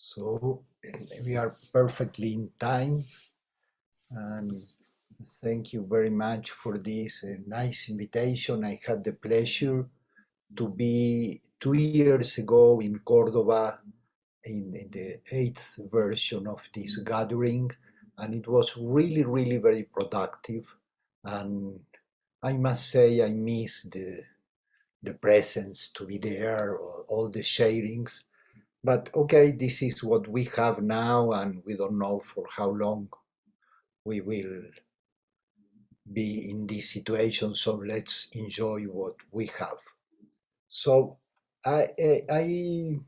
So we are perfectly in time, and thank you very much for this nice invitation. I had the pleasure to be 2 years ago in Cordoba in the 8th version of this gathering, and it was really very productive. And I must say I miss the presence to be there, all the sharings. But okay, this is what we have now, and we don't know for how long we will be in this situation. So let's enjoy what we have. So I'm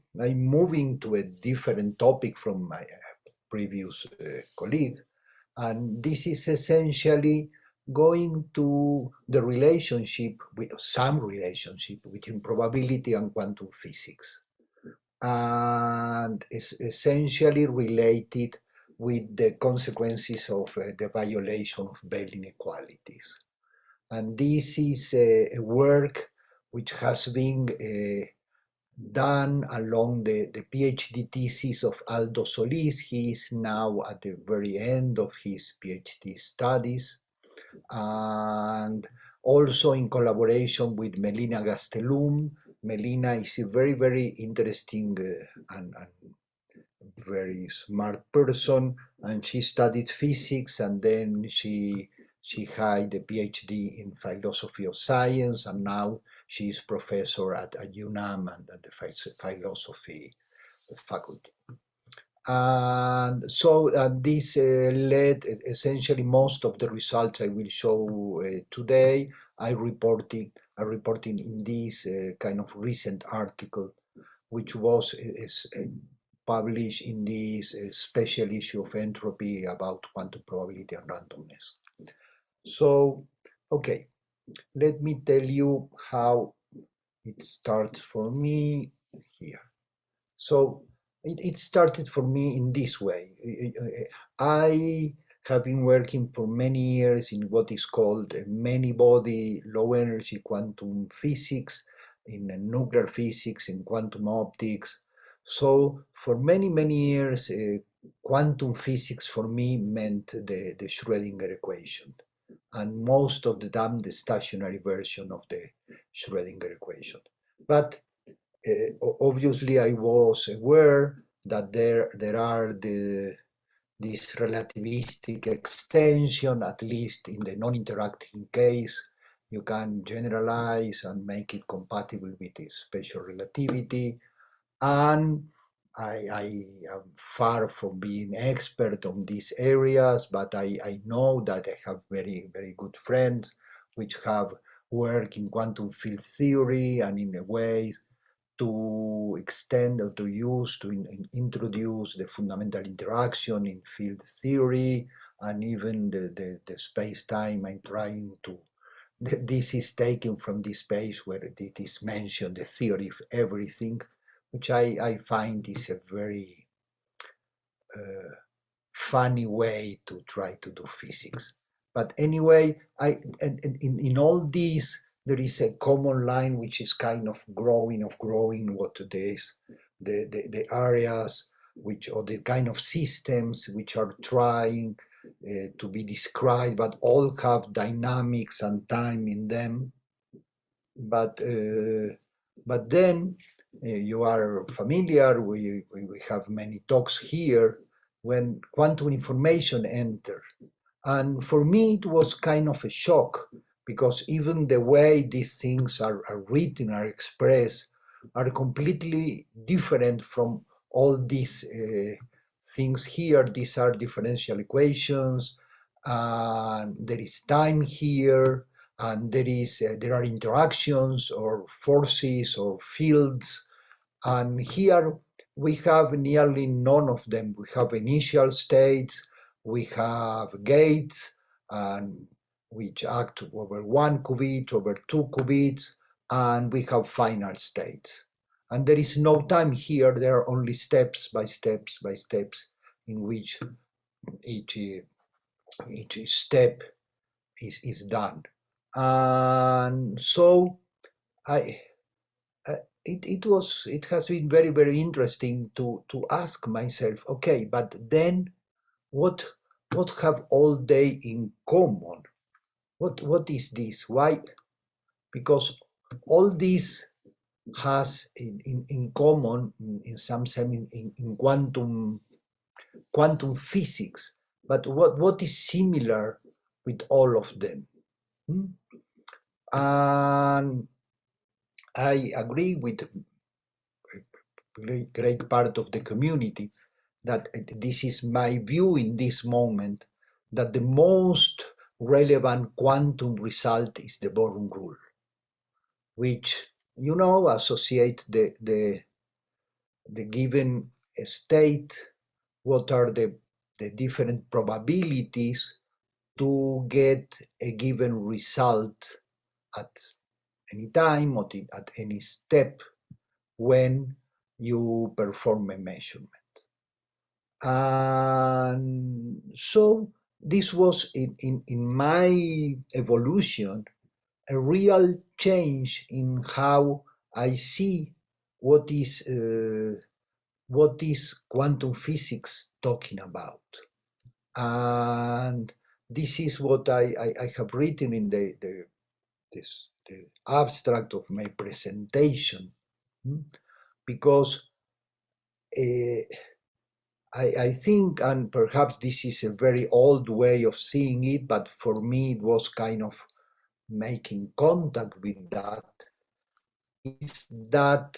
moving to a different topic from my previous colleague, and this is essentially going to the relationship with some relationship between probability and quantum physics, and is essentially related with the consequences of the violation of Bell inequalities. And this is a work which has been done along the PhD thesis of Aldo Solis. He is now at the very end of his PhD studies, and also in collaboration with Melina Gastelum. Melina is a very interesting and very smart person, and she studied physics, and then she had a PhD in philosophy of science, and now she is professor at UNAM and at the philosophy faculty. And so this led essentially most of the results I will show today. I reporting in this kind of recent article, which was published in this special issue of Entropy about quantum probability and randomness. So, okay, let me tell you how it starts for me here. So it started for me in this way. I have been working for many years in what is called many-body low-energy quantum physics, in nuclear physics, in quantum optics. So for many years, quantum physics for me meant the Schrödinger equation, and most of the time the stationary version of the Schrödinger equation. But obviously I was aware that there are this relativistic extension, at least in the non-interacting case. You can generalize and make it compatible with the special relativity. And I am far from being expert on these areas, but I know that I have very good friends which have worked in quantum field theory and in a way to extend or to use, to introduce the fundamental interaction in field theory, and even the space-time I'm trying to, this is taken from this page where it is mentioned, the theory of everything, which I find is a very funny way to try to do physics. But anyway, in all these, there is a common line which is kind of growing what it is, the areas which, or the kind of systems which are trying to be described, but all have dynamics and time in them. But then you are familiar, we have many talks here, when quantum information entered. And for me, it was kind of a shock, because even the way these things are written, are expressed, are completely different from all these things here. These are differential equations, there is time here, and there are interactions or forces or fields, and here we have nearly none of them. We have initial states, we have gates, and which act over 1 qubit, over 2 qubits, and we have final states. And there is no time here. There are only steps by steps in which each step is done. And so it has been very, very interesting to ask myself, okay, but then what have all they in common? What is this? Why? Because all this has in common in some sense in quantum physics. But what is similar with all of them? Hmm? And I agree with a great part of the community that this is my view in this moment, that the most relevant quantum result is the Born rule, which, associate the given state, what are the different probabilities to get a given result at any time or at any step when you perform a measurement. And so this was in my evolution a real change in how I see what is quantum physics talking about. And this is what I have written in the abstract of my presentation, because I think, and perhaps this is a very old way of seeing it, but for me it was kind of making contact with that, is that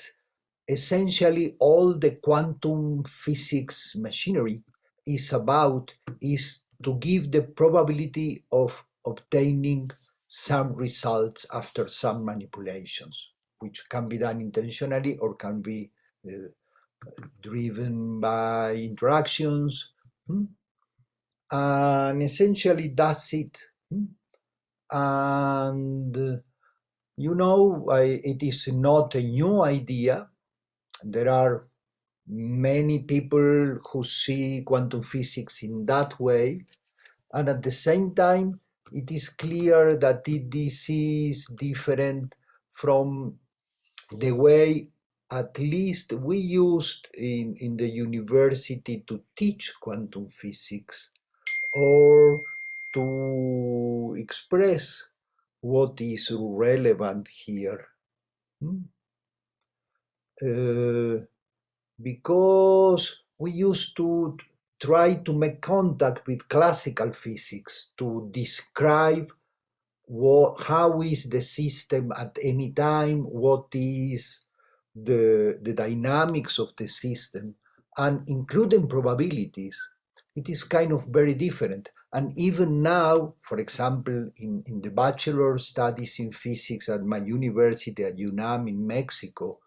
essentially all the quantum physics machinery is about is to give the probability of obtaining some results after some manipulations, which can be done intentionally or can be driven by interactions. And essentially that's it. And it is not a new idea. There are many people who see quantum physics in that way, and at the same time it is clear that this is different from the way at least we used in the university to teach quantum physics or to express what is relevant here. Because we used to try to make contact with classical physics to describe how is the system at any time, what is the dynamics of the system, and including probabilities. It is kind of very different. And even now, for example, in the bachelor studies in physics at my university at UNAM in Mexico,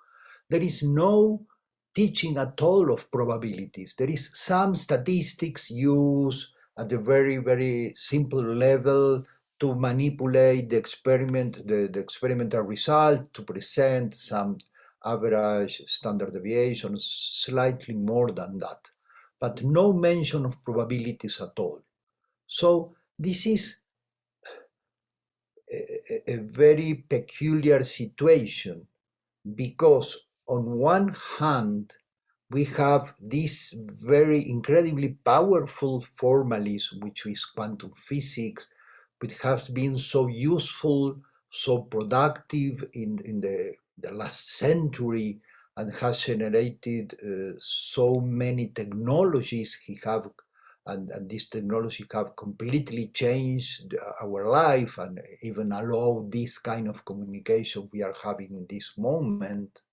there is no teaching at all of probabilities. There is some statistics used at a very, very simple level to manipulate the experiment, the experimental result, to present some average standard deviation, slightly more than that, but no mention of probabilities at all. So this is a very peculiar situation, because on one hand, we have this very incredibly powerful formalism, which is quantum physics, which has been so useful, so productive in the last century, and has generated so many technologies and these technologies have completely changed our life and even allow this kind of communication we are having in this moment.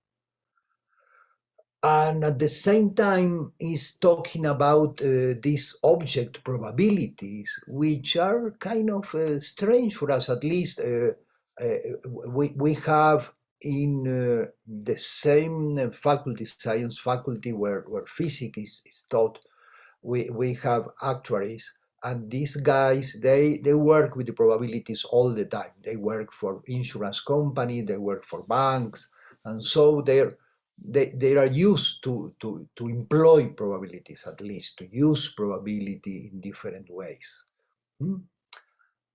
And at the same time is talking about these object probabilities, which are kind of strange for us. At least we have in the same faculty, science faculty, where physics is taught, we have actuaries, and these guys, they work with the probabilities all the time. They work for insurance company, they work for banks, and so they are used to employ probabilities, at least to use probability in different ways.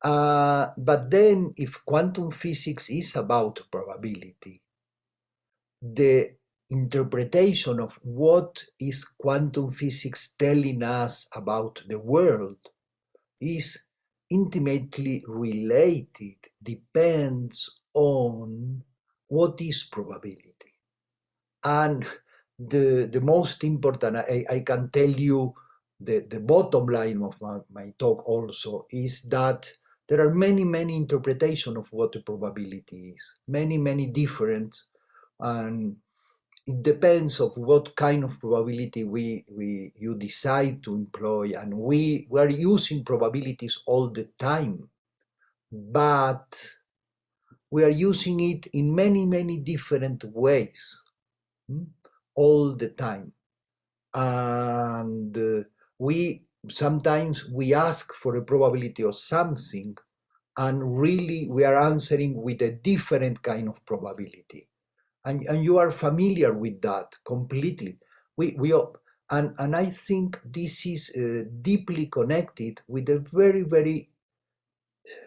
But then if quantum physics is about probability, the interpretation of what is quantum physics telling us about the world is intimately related, depends on what is probability. And the most important, I can tell you, the bottom line of my talk also is that there are many interpretations of what a probability is, many different, and it depends of what kind of probability you decide to employ, and we are using probabilities all the time, but we are using it in many different ways, all the time. And we sometimes we ask for a probability of something, and really we are answering with a different kind of probability, and you are familiar with that completely. And I think this is deeply connected with a very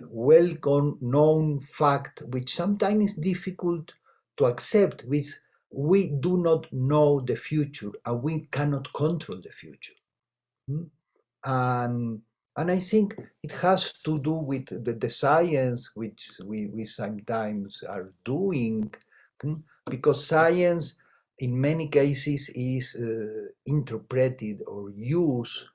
well known fact, which sometimes is difficult to accept, which we do not know the future and we cannot control the future. And I think it has to do with the science which we sometimes are doing, because science in many cases is interpreted or used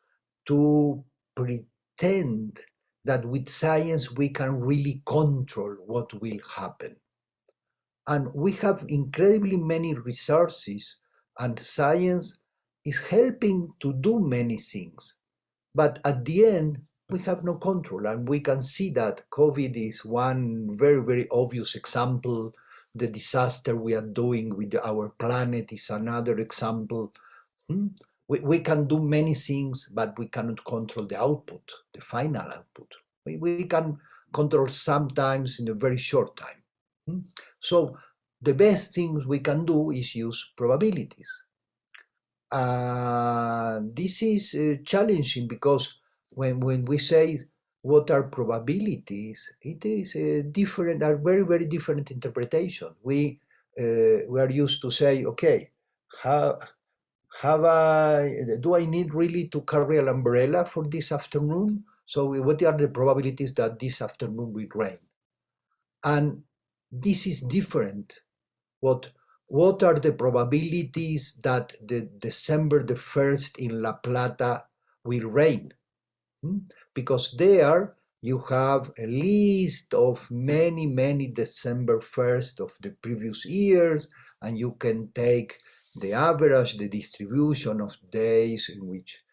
to pretend that with science we can really control what will happen. And we have incredibly many resources, and science is helping to do many things. But at the end, we have no control, and we can see that COVID is one very obvious example. The disaster we are doing with our planet is another example. We can do many things, but we cannot control the output, the final output. We can control sometimes in a very short time. So the best things we can do is use probabilities. This is challenging because when we say what are probabilities, it is different, are very different interpretation. We are used to say, okay, do I need really to carry an umbrella for this afternoon? So what are the probabilities that this afternoon will rain? And this is different. What are the probabilities that the December the 1st in La Plata will rain? Because there you have a list of many December 1st of the previous years, and you can take the average, the distribution of days in which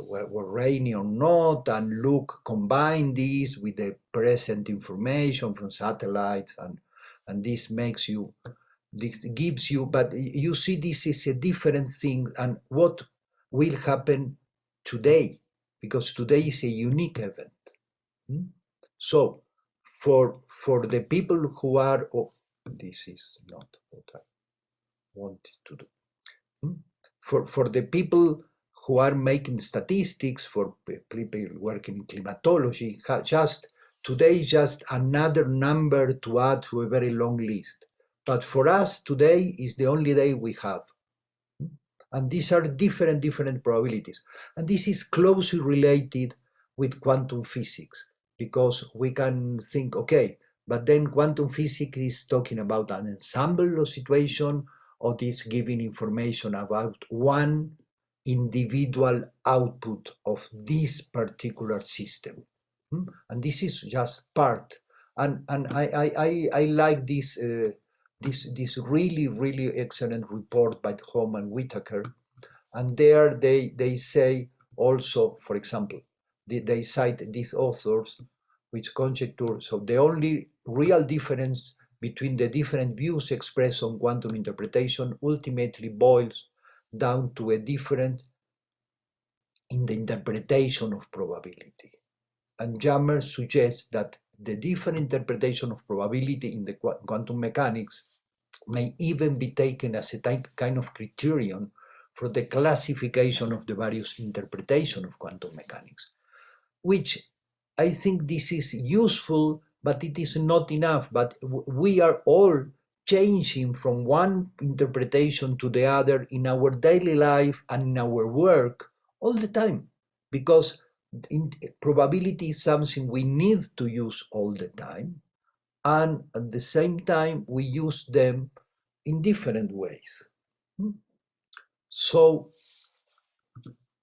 were rainy or not, and combine these with the present information from satellites, and this gives you, but you see this is a different thing, and what will happen today, because today is a unique event. So for the people who are, this is not what I wanted to do. For the people who are making statistics, for people working in climatology, today is just another number to add to a very long list. But for us, today is the only day we have. And these are different probabilities. And this is closely related with quantum physics, because we can think, okay, but then quantum physics is talking about an ensemble of situation, or is giving information about one individual output of this particular system. And this is just part. And I like this really excellent report by Home and Whitaker, and there they say also, for example, they cite these authors which conjecture, so the only real difference between the different views expressed on quantum interpretation ultimately boils down to a difference in the interpretation of probability. And Jammer suggests that the different interpretation of probability in the quantum mechanics may even be taken as a kind of criterion for the classification of the various interpretations of quantum mechanics, which I think this is useful, but it is not enough. But we are all changing from one interpretation to the other in our daily life and in our work all the time, because probability is something we need to use all the time, and at the same time we use them in different ways. So,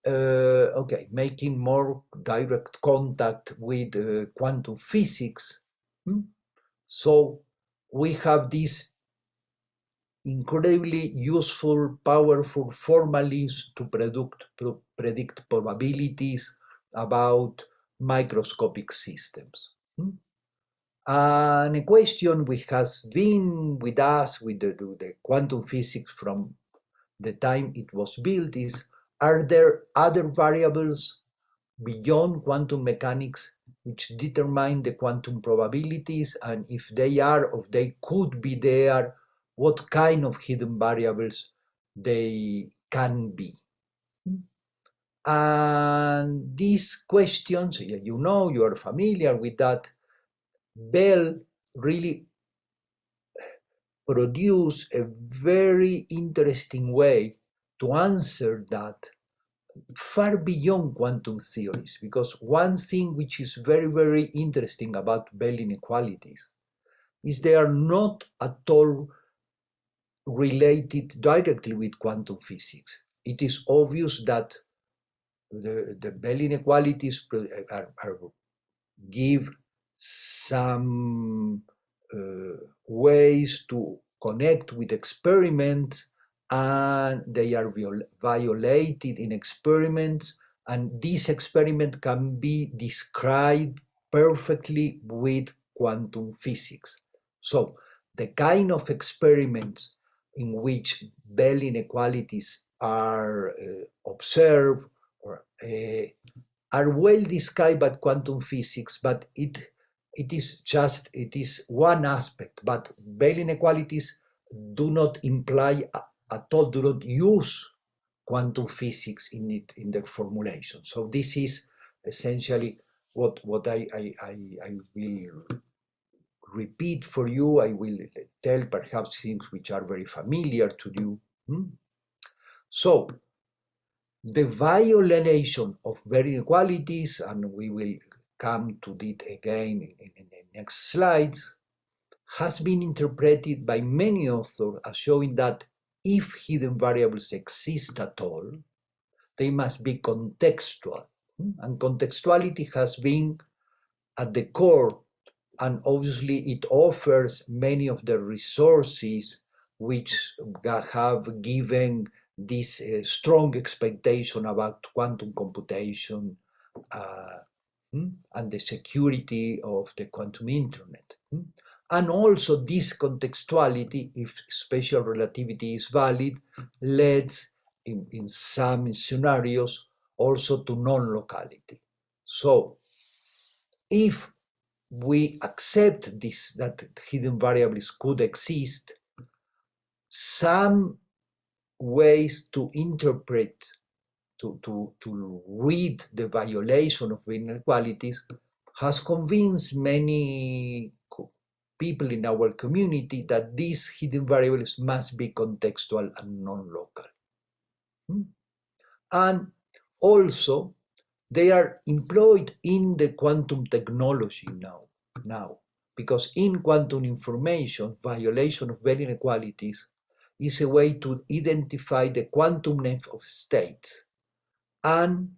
okay, making more direct contact with quantum physics. So we have these incredibly useful, powerful formalisms to predict probabilities about microscopic systems. And a question which has been with us, with the quantum physics from the time it was built, is, are there other variables beyond quantum mechanics which determine the quantum probabilities? And if they are, or they could be there, what kind of hidden variables they can be? And these questions, you know, you are familiar with that. Bell really produced a very interesting way to answer that, far beyond quantum theories, because one thing which is very, very interesting about Bell inequalities is they are not at all related directly with quantum physics. It is obvious that the Bell inequalities give some ways to connect with experiments, and they are violated in experiments, and this experiment can be described perfectly with quantum physics. So the kind of experiments in which Bell inequalities are observed or are well described by quantum physics, but it is one aspect. But Bell inequalities do not imply at all, do not use quantum physics in their formulation. So this is essentially what I will repeat for you. I will tell perhaps things which are very familiar to you. So the violation of Bell inequalities, and we will come to it again in the next slides, has been interpreted by many authors as showing that if hidden variables exist at all, they must be contextual. And contextuality has been at the core, and obviously it offers many of the resources which have given this strong expectation about quantum computation and the security of the quantum internet. And also this contextuality, if special relativity is valid, leads in some scenarios also to non-locality. So if we accept this, that hidden variables could exist, some ways to interpret, to read the violation of inequalities has convinced many people in our community that these hidden variables must be contextual and non-local. And also, they are employed in the quantum technology now, because in quantum information, violation of Bell inequalities is a way to identify the quantumness of states. And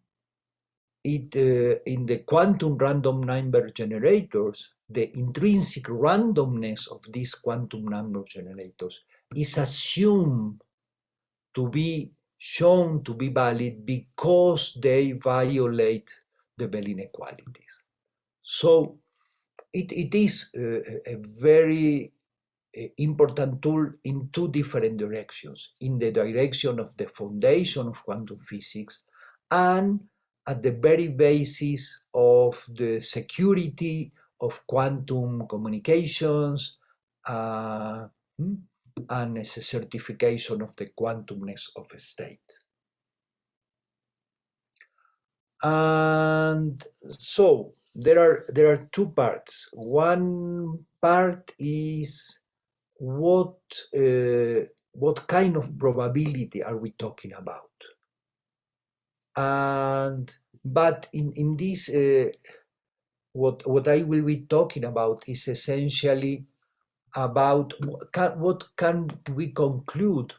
in the quantum random number generators, the intrinsic randomness of these quantum number generators is assumed to be shown to be valid because they violate the Bell inequalities. So it is a very important tool in two different directions: in the direction of the foundation of quantum physics and at the very basis of the security of quantum communications and as a certification of the quantumness of a state. And so there are two parts. One part is what kind of probability are we talking about? And but in this what I will be talking about is essentially about what can we conclude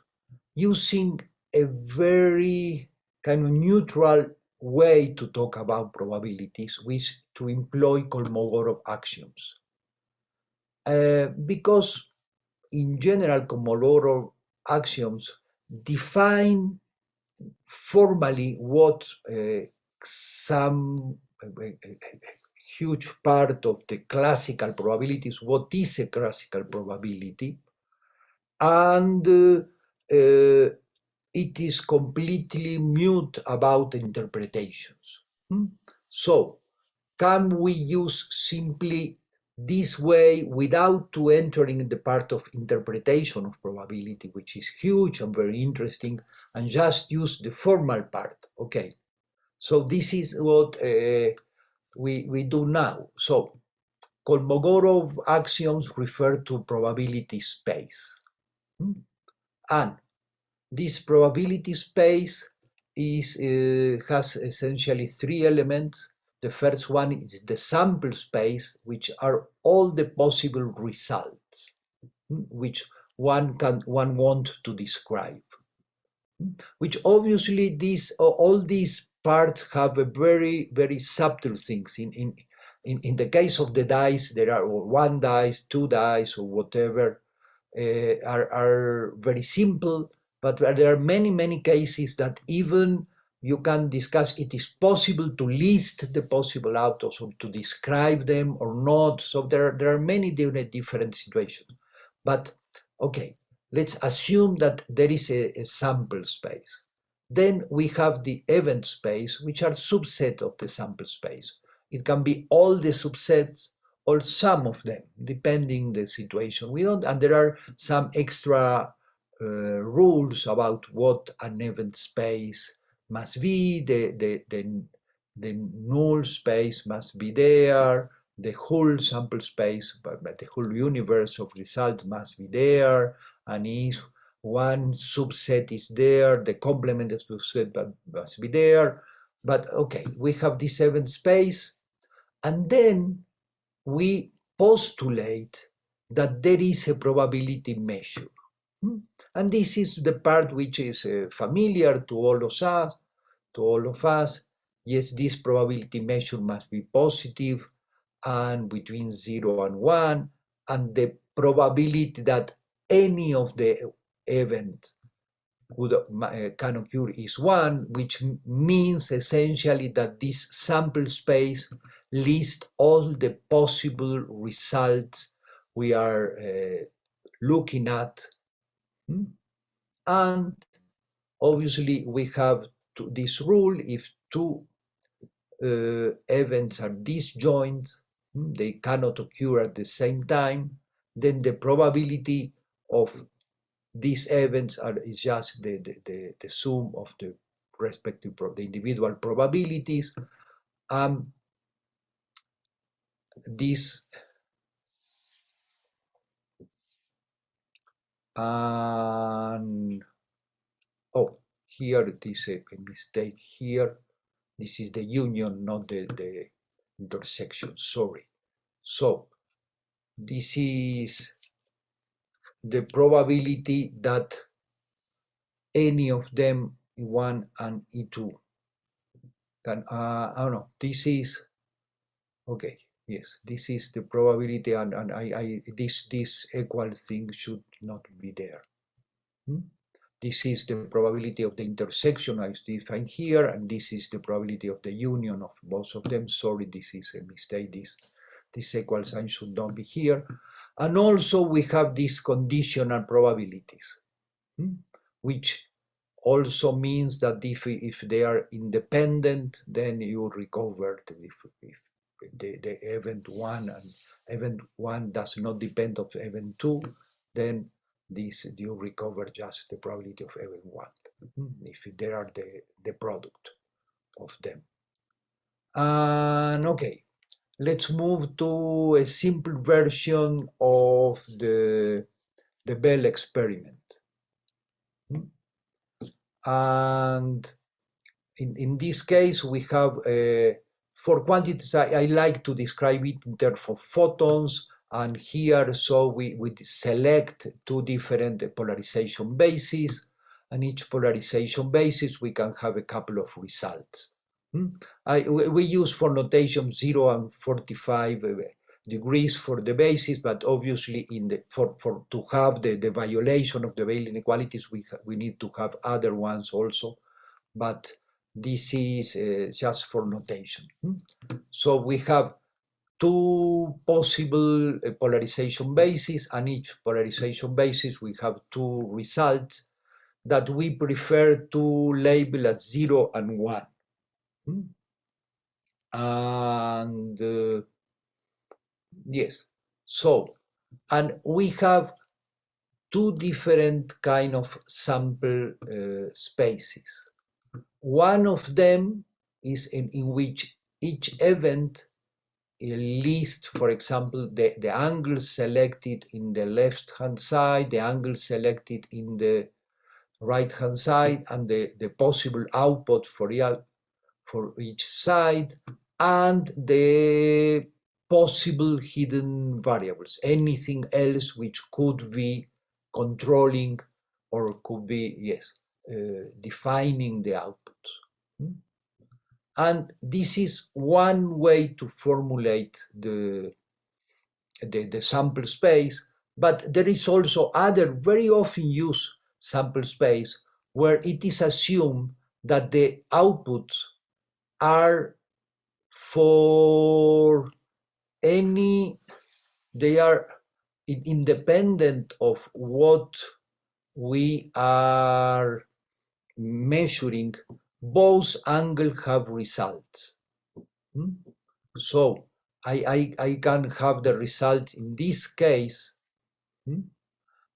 using a very kind of neutral way to talk about probabilities, which to employ Kolmogorov axioms. Because in general, Kolmogorov axioms define formally what some huge part of the classical probabilities, what is a classical probability, and it is completely mute about interpretations. So, can we use simply this way without to entering the part of interpretation of probability, which is huge and very interesting, and just use the formal part? Okay, so this is what we do now. So Kolmogorov axioms refer to probability space. And this probability space has essentially three elements. The first one is the sample space, which are all the possible results which one want to describe. Which obviously all these parts have a very subtle things. In the case of the dice, there are one dice, two dice, or whatever, are very simple, but there are many cases that even you can discuss it is possible to list the possible outcomes or to describe them or not. So there are many different situations. But okay, let's assume that there is a sample space. Then we have the event space, which are subset of the sample space. It can be all the subsets or some of them, depending the situation. And there are some extra rules about what an event space must be. The null space must be there. The whole sample space, but the whole universe of results must be there. And if one subset is there, the complement of the subset must be there. But okay, we have this event space, and then we postulate that there is a probability measure. And this is the part which is familiar to all of us. Yes, this probability measure must be positive and between 0 and 1, and the probability that any of the event can occur is 1, which means essentially that this sample space lists all the possible results we are looking at. And obviously we have this rule: if two events are disjoint, they cannot occur at the same time, then the probability of these events is just the sum of the respective the individual probabilities. This here it is a mistake here. This is the union, not the intersection, sorry. So this is the probability that any of them, E1 and E2, can, I don't know, this is, okay, yes, this is the probability, and this equal thing should not be there. This is the probability of the intersection as defined here, and this is the probability of the union of both of them. Sorry, this is a mistake. This equal sign should not be here. And also we have these conditional probabilities, which also means that if they are independent, then you recover if the event 1 and event 1 does not depend on event 2, then you recover just the probability of event 1 if they are the product of them. And okay, let's move to a simple version of the the Bell experiment. And in this case, we have, for quantities, I like to describe it in terms of photons, and here, so we select two different polarization bases, and each polarization basis, we can have a couple of results. We use for notation 0 and 45 degrees for the basis, but obviously to have the violation of the Bell inequalities, we need to have other ones also, but this is just for notation. So we have two possible polarization bases, and each polarization basis we have two results that we prefer to label as 0 and 1. And yes, so, and we have two different kind of sample spaces. One of them is in which each event lists, for example, the angle selected in the left-hand side, the angle selected in the right-hand side, and the possible output for each side, and the possible hidden variables, anything else which could be controlling or could be, yes, defining the output. And this is one way to formulate the sample space, but there is also other very often used sample space where it is assumed that the outputs are for they are independent of what we are measuring, both angles have results. So I can have the result in this case.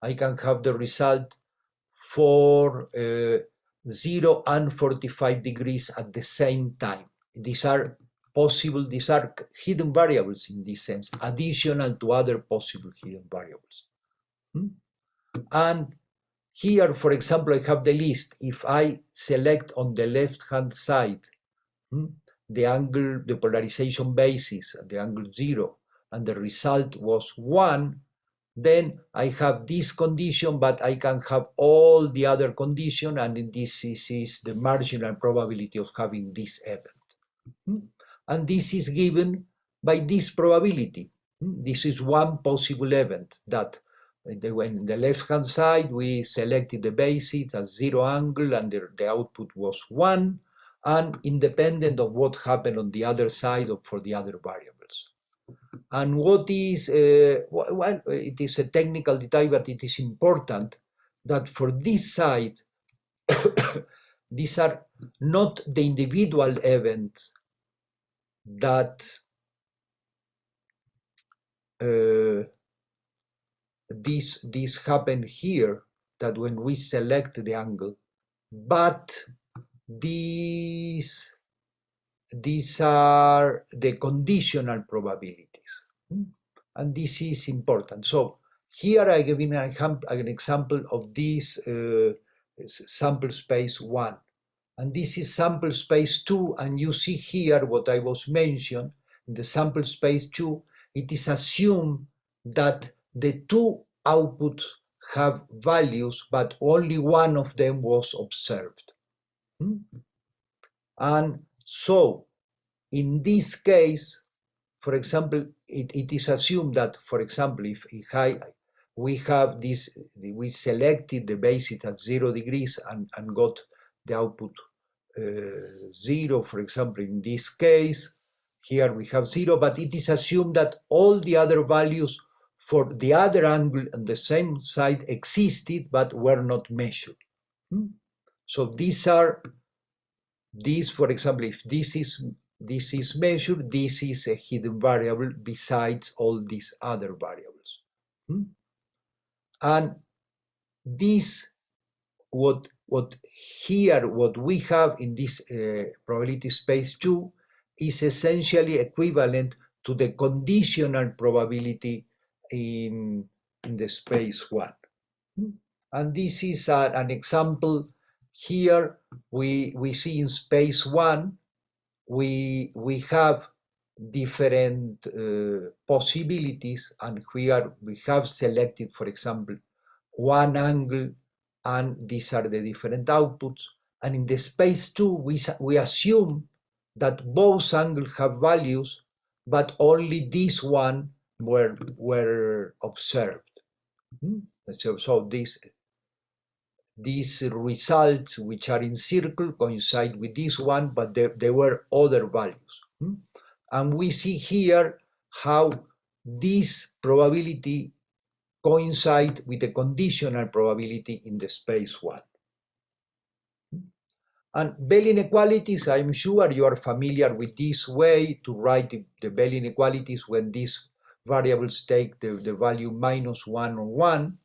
I can have the result for 0 and 45 degrees at the same time. These are possible, these are hidden variables in this sense, additional to other possible hidden variables. And here, for example, I have the list. If I select on the left-hand side the angle, the polarization basis, the angle 0, and the result was 1, then I have this condition, but I can have all the other condition, and this is the marginal probability of having this event. And this is given by this probability. This is one possible event that when the left-hand side, we selected the basis as 0 angle, and the output was 1, and independent of what happened on the other side or for the other variables. And what is, well, it is a technical detail, but it is important that for this side, these are not the individual events that this happened here, that when we select the angle, but these are the conditional probabilities. And this is important. So here I give an example of this sample space 1. And this is sample space 2, and you see here what I was mentioned, in the sample space 2, it is assumed that the two outputs have values, but only one of them was observed. And so, in this case, for example, it is assumed that, for example, if we have this, we selected the basis at 0 degrees and got the output 0, for example, in this case, here we have 0, but it is assumed that all the other values for the other angle on the same side existed but were not measured. So these, for example, if this is measured, this is a hidden variable besides all these other variables. And this, what we have in this probability space 2 is essentially equivalent to the conditional probability in the space 1. And this is an example. Here we see in space 1, we have different possibilities, and here we have selected, for example, one angle, and these are the different outputs. And in the space 2, we assume that both angles have values, but only this one were observed. So these results, which are in circle, coincide with this one, but there were other values. And we see here how this probability coincide with the conditional probability in the space 1. And Bell inequalities, I'm sure you are familiar with this way to write the Bell inequalities when these variables take the value -1 or 1.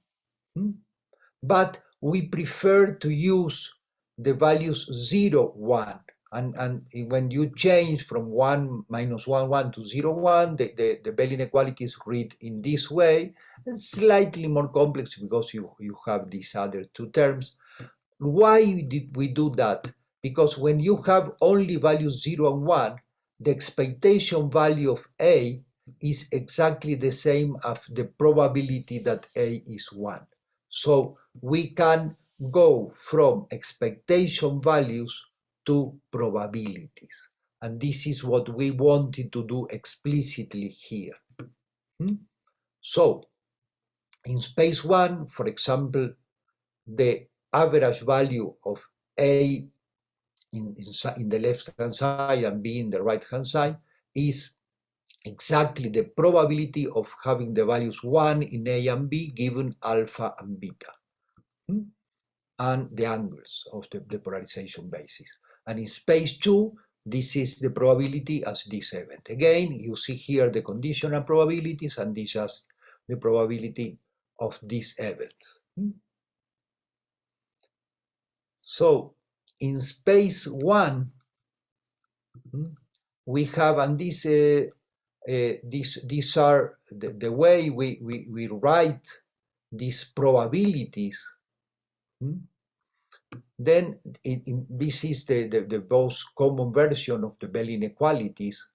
But we prefer to use the values 0, 1. And when you change from 1, -1, 1 to 0, 1, the Bell inequalities read in this way. It's slightly more complex because you have these other two terms. Why did we do that? Because when you have only values 0 and 1, the expectation value of A is exactly the same as the probability that A is 1. So we can go from expectation values to probabilities. And this is what we wanted to do explicitly here. So in space 1, for example, the average value of A in the left-hand side and B in the right-hand side is exactly the probability of having the values 1 in A and B given alpha and beta, and the angles of the polarization basis. And in space 2, this is the probability as this event. Again, you see here the conditional probabilities, and this is the probability of these events. So in space 1, we have, and these are the way we write these probabilities. Then this is the most common version of the Bell inequalities.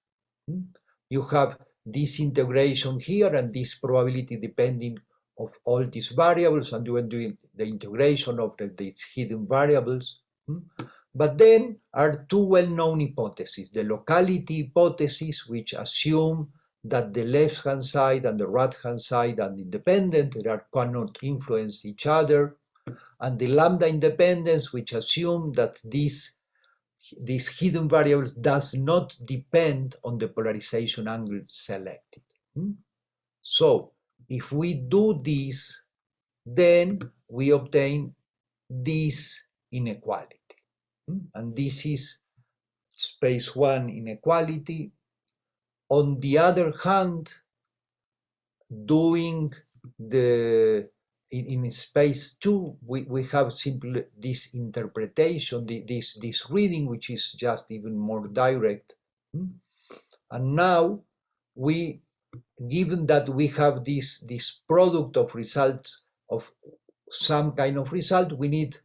You have this integration here and this probability depending of all these variables, and you are doing the integration of these hidden variables. But then are two well-known hypotheses. The locality hypothesis, which assume that the left-hand side and the right-hand side are independent, they cannot influence each other. And the lambda independence, which assume that these hidden variables does not depend on the polarization angle selected. So if we do this, then we obtain this inequality. And this is space 1 inequality. On the other hand, doing in space 2, we have simply this interpretation, this reading, which is just even more direct. And now, given that we have this product of results of some kind of result, we need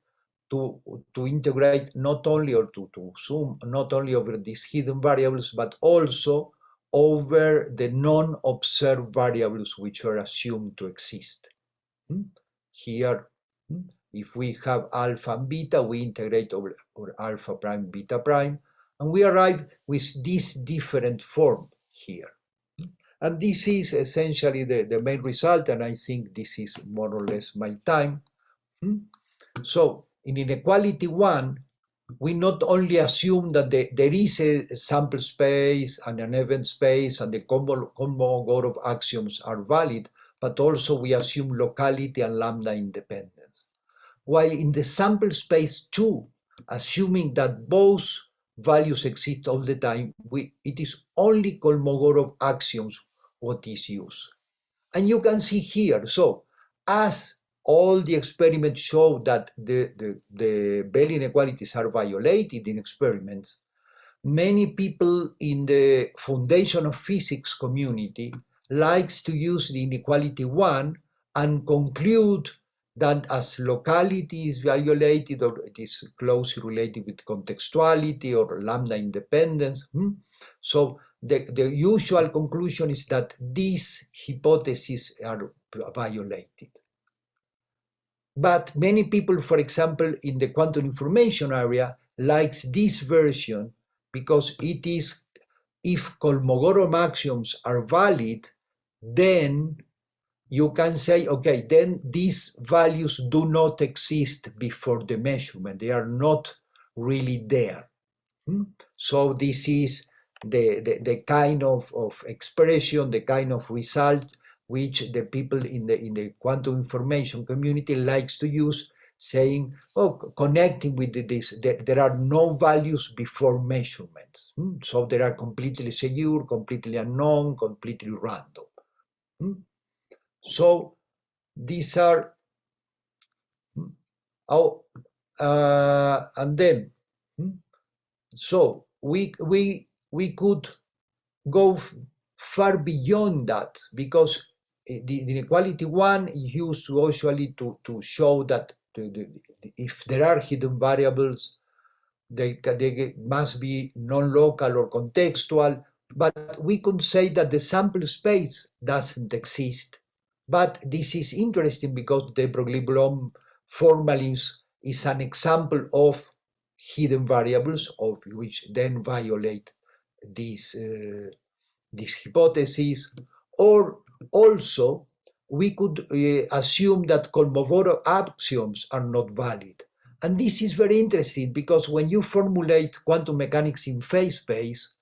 to integrate not only, or to zoom not only over these hidden variables, but also over the non-observed variables which are assumed to exist. Here, if we have alpha and beta, we integrate over alpha prime, beta prime, and we arrive with this different form here. And this is essentially the main result, and I think this is more or less my time. So in inequality 1, we not only assume that there is a sample space and an event space and the Kolmogorov axioms are valid, but also we assume locality and lambda independence. While in the sample space 2, assuming that both values exist all the time, it is only Kolmogorov axioms what is used. And you can see here, so as all the experiments show that the Bell inequalities are violated in experiments, many people in the foundation of physics community likes to use the inequality 1 and conclude that as locality is violated, or it is closely related with contextuality or lambda independence. So the usual conclusion is that these hypotheses are violated. But many people, for example, in the quantum information area, likes this version because it is, if Kolmogorov axioms are valid, then you can say, okay, then these values do not exist before the measurement. They are not really there. So this is the kind of expression, the kind of result which the people in the quantum information community likes to use, saying, oh, connecting with this, there are no values before measurements. So they are completely secure, completely unknown, completely random. So these are, and then, so we could go far beyond that, because the inequality one is used usually to show that if there are hidden variables, they must be non-local or contextual, but we could say that the sample space doesn't exist. But this is interesting because the Broglie-Bloom formalism is an example of hidden variables, of which then violate these hypotheses. Or also, we could assume that Kolmogorov axioms are not valid. And this is very interesting because when you formulate quantum mechanics in phase space,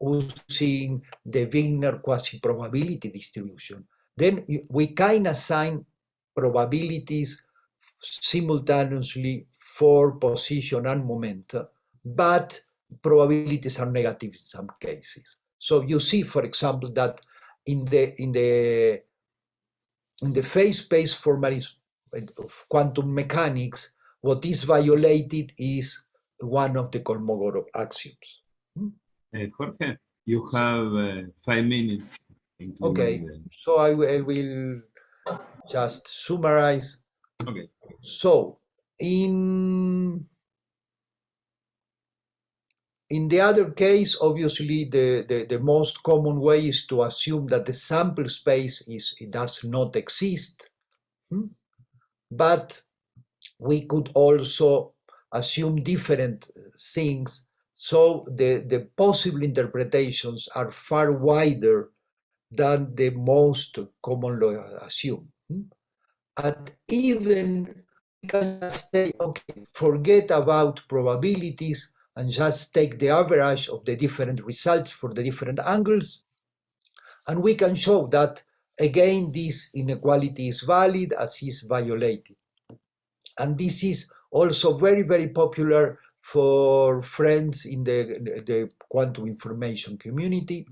using the Wigner quasi-probability distribution, then we can assign probabilities simultaneously for position and momentum, but probabilities are negative in some cases. So you see, for example, that in the phase space formalism of quantum mechanics, what is violated is one of the Kolmogorov axioms. Jorge, you have 5 minutes. Okay, so I will just summarize. Okay. So in the other case, obviously, the most common way is to assume that the sample space does not exist. But we could also assume different things. So the possible interpretations are far wider than the most commonly assumed. And even we can just say, okay, forget about probabilities and just take the average of the different results for the different angles. And we can show that, again, this inequality is valid as is violated. And this is also very, very popular for friends in the quantum information community.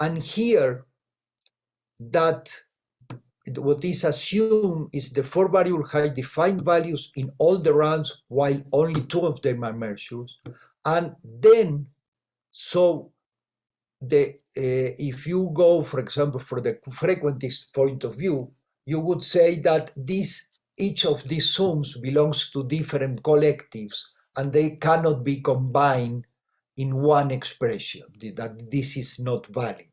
And here, that what is assumed is the four variable have defined values in all the runs, while only two of them are measures. And then, so if you go, for example, for the frequentist point of view, you would say that each of these sums belongs to different collectives, and they cannot be combined in one expression, that this is not valid.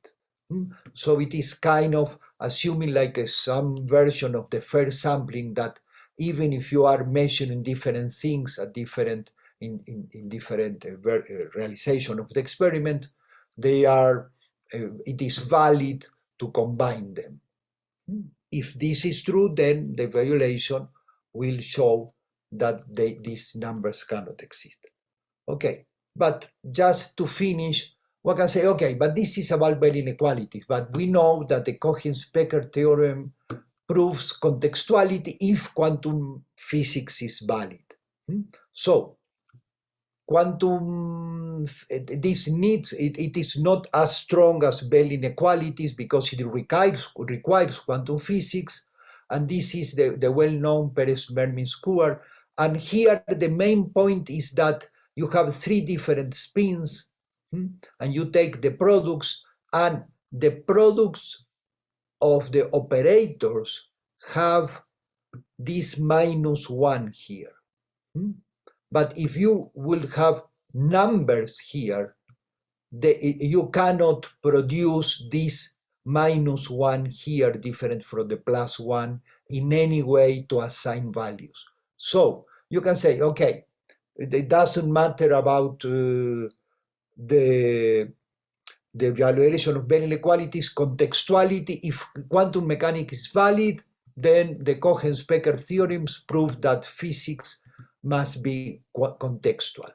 So it is kind of assuming like some version of the first sampling, that even if you are measuring different things at different in different realization of the experiment, they are it is valid to combine them. If this is true, then the violation will show that these numbers cannot exist. Okay, but just to finish, we can say, okay, but this is about Bell inequalities, but we know that the Cohen-Specker theorem proves contextuality if quantum physics is valid. So quantum, this needs, it is not as strong as Bell inequalities because it requires quantum physics, and this is the well-known Perez-Mermin-Square. And here the main point is that you have three different spins, and you take the products, and the products of the operators have this -1 here. But if you will have numbers here, you cannot produce this -1 here different from the +1 in any way to assign values. So you can say, okay, it doesn't matter about the evaluation of Bell inequalities, contextuality. If quantum mechanics is valid, then the Cohen-Specker theorems prove that physics must be contextual.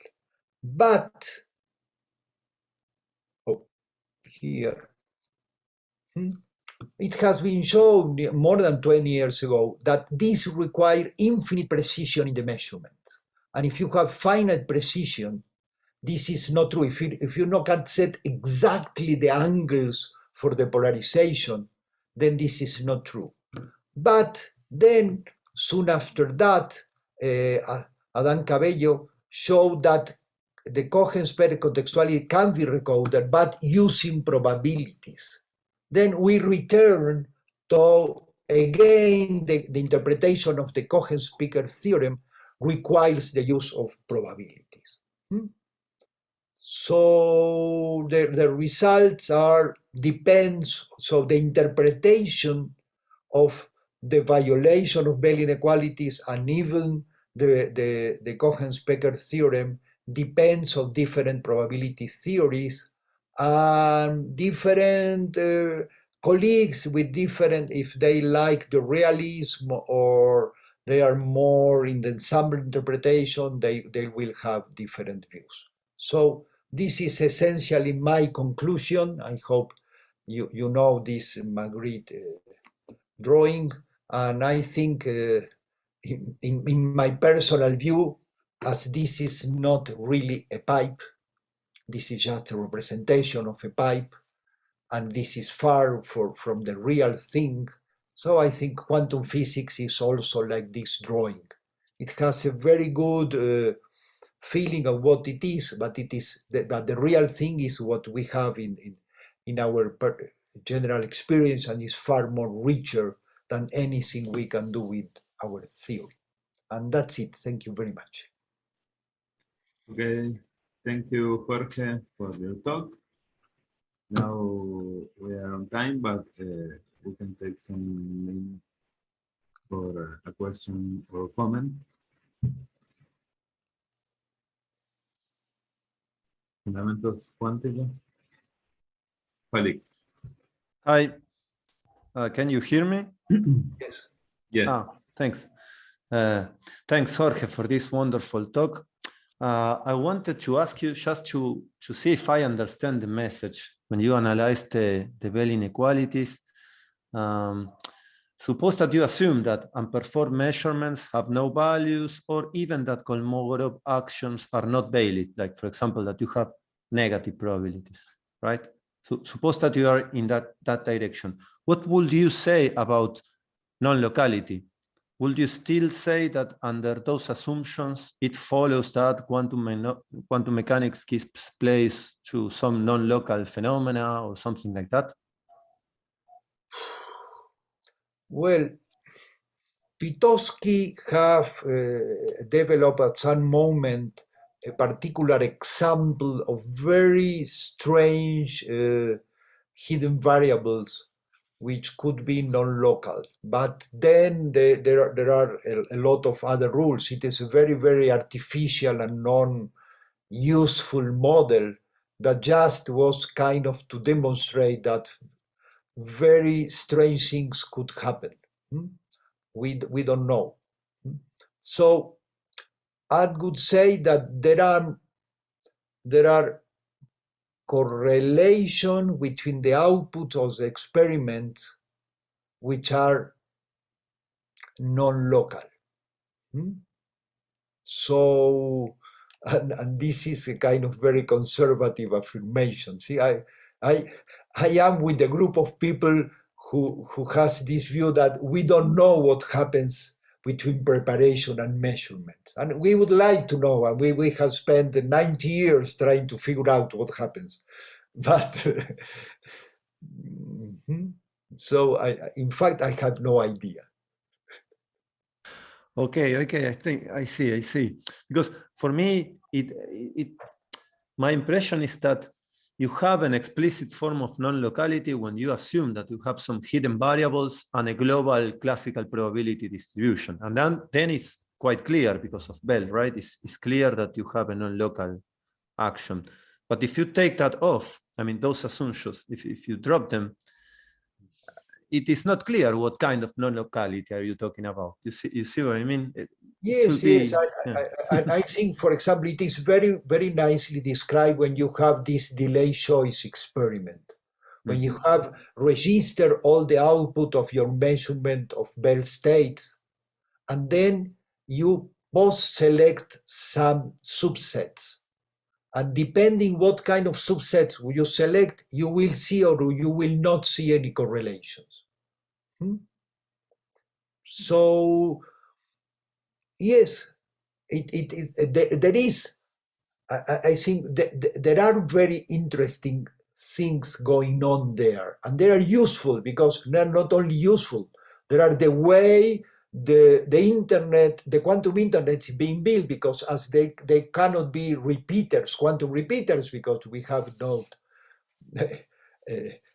But here, it has been shown more than 20 years ago that these require infinite precision in the measurements. And if you have finite precision, this is not true. If you can set exactly the angles for the polarization, then this is not true. But then, soon after that, Adán Cabello showed that the Cohen-Specker contextuality can be recoded, but using probabilities. Then we return to, again, the interpretation of the Cohen-Specker theorem requires the use of probabilities. So the results depends, so the interpretation of the violation of Bell inequalities and even the Cohen-Specker theorem depends on different probability theories and different colleagues with different, if they like the realism or they are more in the ensemble interpretation, they will have different views. So this is essentially my conclusion. I hope you know this Magritte drawing, and I think in my personal view, as this is not really a pipe, this is just a representation of a pipe, and this is far from the real thing. So I think quantum physics is also like this drawing. It has a very good feeling of what it is, but the real thing is what we have in our general experience, and is far more richer than anything we can do with our theory. And that's it. Thank you very much. Okay, thank you, Jorge, for your talk. Now we are on time, but we can take some minutes for a question or comment. Fundamentos cuánticos. Felix. Hi, can you hear me? Yes. Yes. Thanks. Thanks, Jorge, for this wonderful talk. I wanted to ask you just to see if I understand the message when you analyze the Bell inequalities. Suppose that you assume that unperformed measurements have no values, or even that Kolmogorov actions are not valid, like, for example, that you have negative probabilities, right? So suppose that you are in that direction. What would you say about non-locality? Would you still say that under those assumptions, it follows that quantum mechanics gives place to some non-local phenomena or something like that? Well, Pitowski have developed at some moment a particular example of very strange hidden variables which could be non-local. But then there are a lot of other rules. It is a very, very artificial and non-useful model that just was kind of to demonstrate that very strange things could happen. We don't know. So I would say that there are correlation between the output of the experiments which are non-local. So, and this is a kind of very conservative affirmation. See, I am with a group of people who has this view that we don't know what happens between preparation and measurement. And we would like to know, and we have spent 90 years trying to figure out what happens. But, so in fact, I have no idea. Okay, I think I see. Because for me, my impression is that you have an explicit form of non-locality when you assume that you have some hidden variables and a global classical probability distribution. And then it's quite clear because of Bell, right? It's clear that you have a non-local action. But if you take that off, I mean, those assumptions, if you drop them, it is not clear what kind of non-locality are you talking about. You see what I mean? Yes, I think, for example, it is very, very nicely described when you have this delay choice experiment. When you have registered all the output of your measurement of Bell states, and then you post-select some subsets. And depending what kind of subsets you select, you will see or you will not see any correlations. So, yes, there is, I think there are very interesting things going on there, and they are useful because they're not only useful, they are the way the internet, the quantum internet is being built, because as they cannot be repeaters, quantum repeaters, because we have no,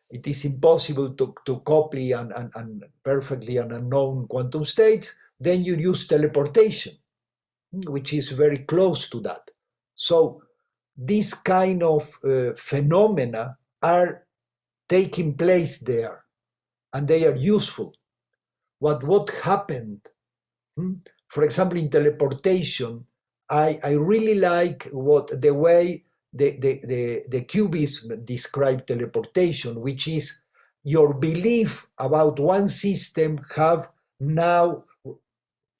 it is impossible to copy and perfectly an unknown quantum states, then you use teleportation, which is very close to that. So these kind of phenomena are taking place there, and they are useful. What happened, for example, in teleportation, I really like the way the cubism described teleportation, which is your belief about one system have now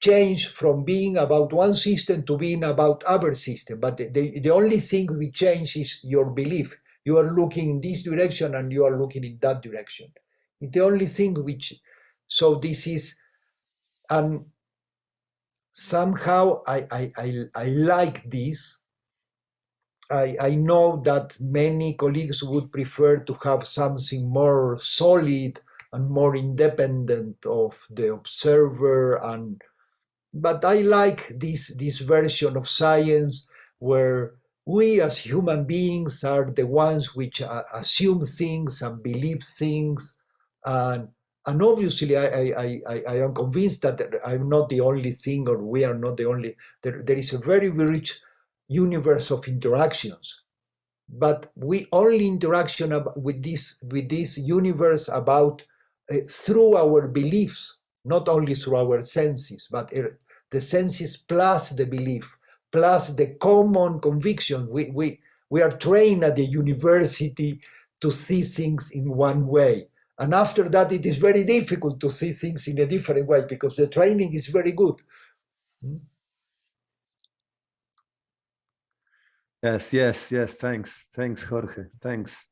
change from being about one system to being about other system. But the only thing we change is your belief. You are looking in this direction and you are looking in that direction. It's the only thing which, so this is, and somehow I like this. I know that many colleagues would prefer to have something more solid and more independent of the observer, but I like this version of science where we as human beings are the ones which assume things and believe things, and obviously I am convinced that I'm not the only thing, or we are not the only. There is a very rich universe of interactions, but we only interaction with this universe about through our beliefs, not only through our senses, but the senses plus the belief, plus the common conviction. We are trained at the university to see things in one way. And after that, it is very difficult to see things in a different way because the training is very good. Yes. Thanks, Jorge. Thanks.